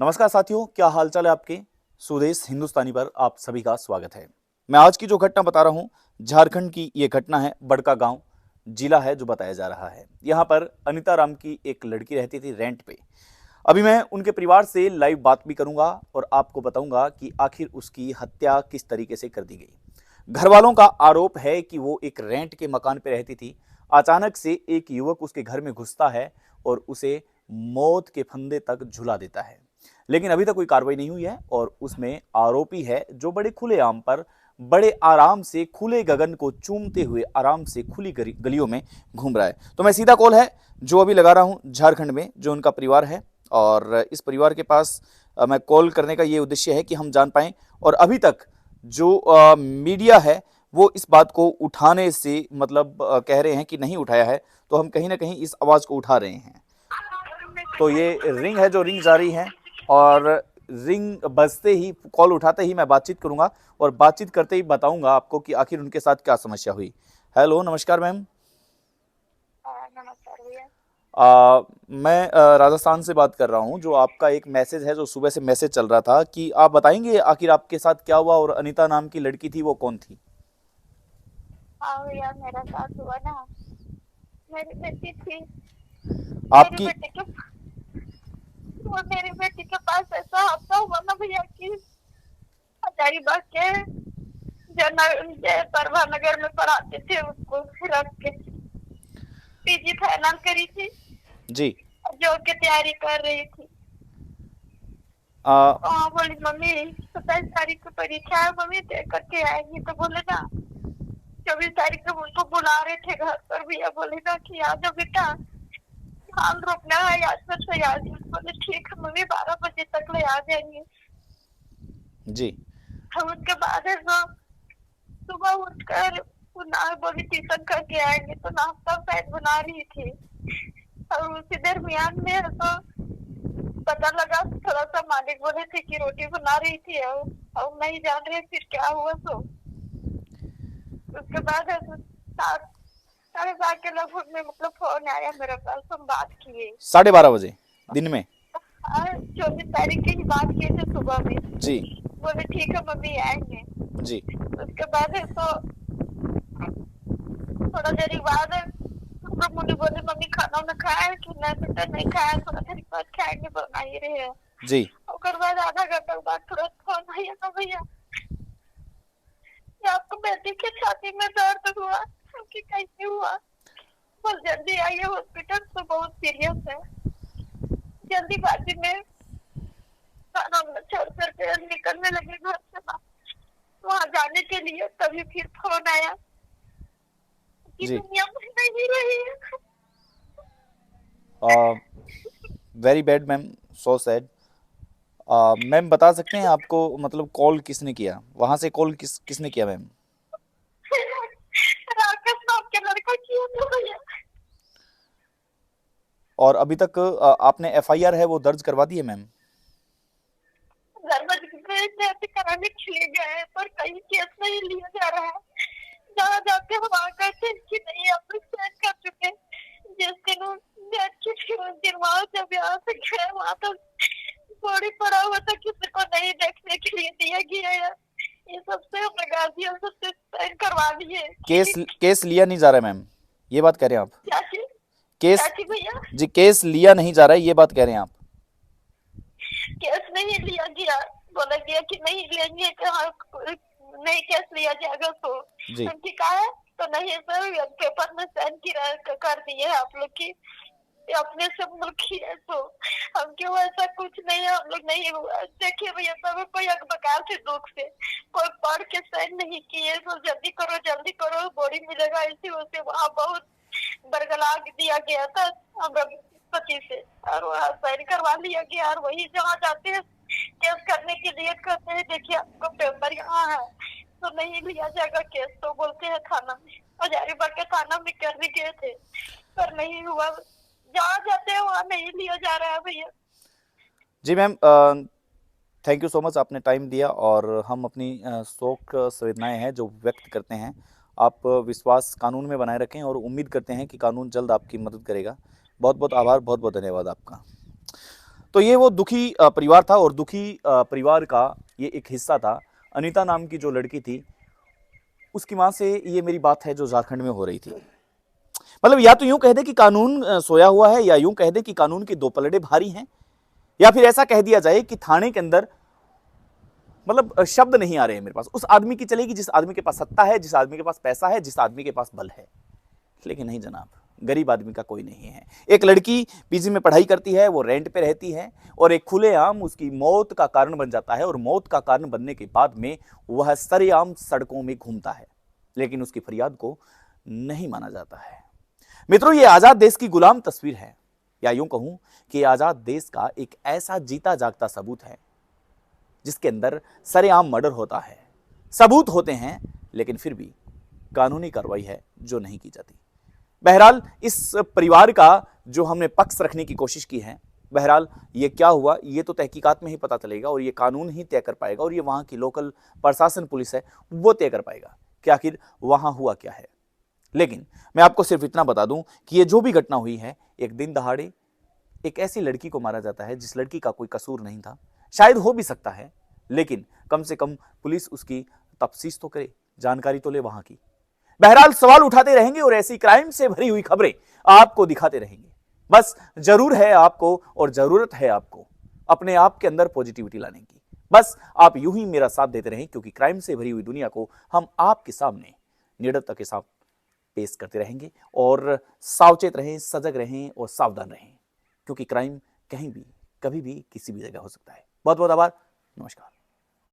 नमस्कार साथियों, क्या हालचाल है आपके। स्वदेश हिंदुस्तानी पर आप सभी का स्वागत है। मैं आज की जो घटना बता रहा हूं, झारखंड की ये घटना है। बड़का गांव जिला है जो बताया जा रहा है। यहां पर अनिता राम की एक लड़की रहती थी रेंट पे। अभी मैं उनके परिवार से लाइव बात भी करूंगा और आपको बताऊंगा कि आखिर उसकी हत्या किस तरीके से कर दी गई। घर वालों का आरोप है कि वो एक रेंट के मकान पे रहती थी। अचानक से एक युवक उसके घर में घुसता है और उसे मौत के फंदे तक झुला देता है। लेकिन अभी तक कोई कार्रवाई नहीं हुई है और उसमें आरोपी है जो बड़े खुलेआम पर बड़े आराम से खुले गगन को चूमते हुए आराम से खुली गलियों में घूम रहा है। तो मैं सीधा कॉल है जो अभी लगा रहा हूं झारखंड में जो उनका परिवार है, और इस परिवार के पास मैं कॉल करने का ये उद्देश्य है कि हम जान पाएं। और अभी तक जो मीडिया है वो इस बात को उठाने से मतलब कह रहे हैं कि नहीं उठाया है, तो हम कहीं ना कहीं इस आवाज को उठा रहे हैं। तो ये रिंग है जो रिंग जारी है, और रिंग बजते ही कॉल उठाते ही मैं बातचीत करूंगा और बातचीत करते ही बताऊंगा आपको कि आखिर उनके साथ क्या समस्या हुई। हेलो, नमस्कार मैम। नमस्कार भैया। मैं राजस्थान से बात कर रहा हूं। जो आपका एक मैसेज है, जो सुबह से मैसेज चल रहा था, कि आप बताएंगे आखिर आपके साथ क्या हुआ और अनीता नाम की लड़की थी वो कौन थी। हाँ भैया, मेरा साथ हुआ ना। मेरी बेटी थी। मेरी आपकी बेटी के वो मेरी बेटी के पास ऐसा हादसा हुआ ना भैया कि हजारीबाग के जय परभा नगर में पढ़ाते थे, उसको रख के पीजी फाइनल करी थी, जी। जॉब की तैयारी कर रही थी। आ, हाँ, बोली मम्मी 27 तारीख को परीक्षा है, मम्मी दे करके आएंगी। तो बोले ना 24 तारीख को उनको बुला रहे थे घर पर। भैया बोले ना कि आ जाओ बेटा, धान रोपना है आज से तैयारी। बोले ठीक है मम्मी, 12 बजे तक ले आ जाएंगे। जी। हम उसके बाद है ना सुबह उठकर बोली ट्यूशन करके आएंगे, तो नाश्ता शायद बना रही थी। और उसी दरमियान में है तो पता लगा, थोड़ा सा मालिक बोले थे कि रोटी बना रही थी, और नहीं जान रहे फिर क्या हुआ। तो उसके बाद है तो 7, 7:30 के लगभग में मतलब फोन आया मेरे पास, हम बात किए। 12:30 बजे दिन में। हाँ, 24 तारीख की ही बात किए थे सुबह में। जी। बोले ठीक है मम्मी आएंगे। जी। उसके बाद है तो थोड़ा देर बाद हम लोग मुझे बोले मम्मी खाना वाना खाया है कि नहीं। बेटा नहीं खाया, थोड़ा देर बाद खाएंगे, बना ही रहे हैं। जी। उसके बाद आधा घंटा बाद तुरंत फोन आया ना भैया कि आपको बेटी के छाती में दर्द हुआ। कि कैसे हुआ, बस जल्दी आइए हॉस्पिटल, तो बहुत सीरियस है। जल्दीबाजी में खाना वाना छोड़ कर निकलने लगे घर से वहां जाने के लिए, तभी फिर फोन आया कि जी। दुनिया में नहीं रही है। Very bad ma'am, so sad. Ma'am बता सकते हैं आपको मतलब कॉल किसने किया, वहां से कॉल किसने किया मैम। राकेश नाम के लड़का किया था भैया। और अभी तक आपने एफआईआर है वो दर्ज करवा दी है मैम। जाति कराने के लिए गए पर कहीं केस नहीं लिया जा रहा है। जहाँ जाते हम वहाँ कहते हैं कि नहीं आप लोग साइन कर चुके। जिस दिन उस दिन वहाँ जब यहाँ से गए वहाँ तो बॉडी पड़ा हुआ था, किसी को नहीं देखने के लिए दिया गया है। ये सबसे हमने गार्जियन सबसे साइन करवा दिए केस कि केस लिया नहीं जा रहा है मैम, ये बात कह रहे हैं आप। क्या चीज क्या केस चीज भैया। जी, केस लिया नहीं जा रहा है ये बात कह रहे हैं आप। केस नहीं लिया गया, बोला गया कि नहीं लेंगे, नहीं केस लिया जाएगा। तो जी। हम ठीक है तो नहीं सर, पेपर में साइन कर दिए आप लोग की अपने से मुल्क ही है। तो हम क्यों, ऐसा कुछ नहीं है, हम लोग नहीं हुआ। देखिए भैया, सब कोई बकाल थे दुख से, कोई पढ़ के साइन नहीं किए। तो जल्दी करो बॉडी मिलेगा। इसी वजह से वहाँ बहुत बरगला दिया गया था हम पति से, और वहाँ साइन करवा लिया गया। और वही जहाँ जाते हैं केस करने के लिए कहते हैं देखिए आपको पेपर यहाँ है, तो नहीं लिया जाएगा केस। तो बोलते हैं थाना में, हजारीबाग के थाना में करने गए थे पर नहीं हुआ। जहाँ जाते हैं वहाँ नहीं लिया जा रहा है भैया। जी ma'am, thank you so much, आपने टाइम दिया और हम अपनी शोक संवेदनाएं हैं जो व्यक्त करते हैं। आप विश्वास कानून में बनाए रखें और उम्मीद करते हैं कि कानून जल्द आपकी मदद करेगा। बहुत बहुत आभार, बहुत बहुत धन्यवाद आपका। तो ये वो दुखी परिवार था और दुखी परिवार का ये एक हिस्सा था। अनीता नाम की जो लड़की थी, उसकी मां से ये मेरी बात है जो झारखंड में हो रही थी। मतलब या तो यूं कह दे कि कानून सोया हुआ है, या यूं कह दे कि कानून के दो पलड़े भारी हैं, या फिर ऐसा कह दिया जाए कि थाने के अंदर मतलब शब्द नहीं आ रहे हैं मेरे पास। उस आदमी की चलेगी जिस आदमी के पास सत्ता है, जिस आदमी के पास पैसा है, जिस आदमी के पास बल है। लेकिन नहीं जनाब, गरीब आदमी का कोई नहीं है। एक लड़की पीजी में पढ़ाई करती है, वो रेंट पे रहती है, और एक खुलेआम उसकी मौत का कारण बन जाता है, और मौत का कारण बनने के बाद में वह सरेआम सड़कों में घूमता है, लेकिन उसकी फरियाद को नहीं माना जाता है। मित्रों, ये आजाद देश की गुलाम तस्वीर है, या यूं कहूं कि आजाद देश का एक ऐसा जीता जागता सबूत है जिसके अंदर सरेआम मर्डर होता है, सबूत होते हैं, लेकिन फिर भी कानूनी कार्रवाई है जो नहीं की जाती। बहरहाल इस परिवार का जो हमने पक्ष रखने की कोशिश की है, बहरहाल ये क्या हुआ ये तो तहकीकात में ही पता चलेगा, और ये कानून ही तय कर पाएगा, और ये वहां की लोकल प्रशासन पुलिस है वो तय कर पाएगा कि आखिर वहां हुआ क्या है। लेकिन मैं आपको सिर्फ इतना बता दूं कि ये जो भी घटना हुई है, एक दिन दहाड़े एक ऐसी लड़की को मारा जाता है जिस लड़की का कोई कसूर नहीं था। शायद हो भी सकता है, लेकिन कम से कम पुलिस उसकी तफ्तीश तो करे, जानकारी तो ले वहां की। बहरहाल सवाल उठाते रहेंगे और ऐसी क्राइम से भरी हुई खबरें आपको दिखाते रहेंगे। बस जरूर है आपको और जरूरत है आपको अपने आप के अंदर पॉजिटिविटी लाने की। बस आप यूं ही मेरा साथ देते रहें, क्योंकि क्राइम से भरी हुई दुनिया को हम आपके सामने निडरता के साथ पेश करते रहेंगे। और सावचेत रहें, सजग रहें और सावधान रहें, क्योंकि क्राइम कहीं भी, कभी भी, किसी भी जगह हो सकता है। बहुत बहुत आभार। नमस्कार।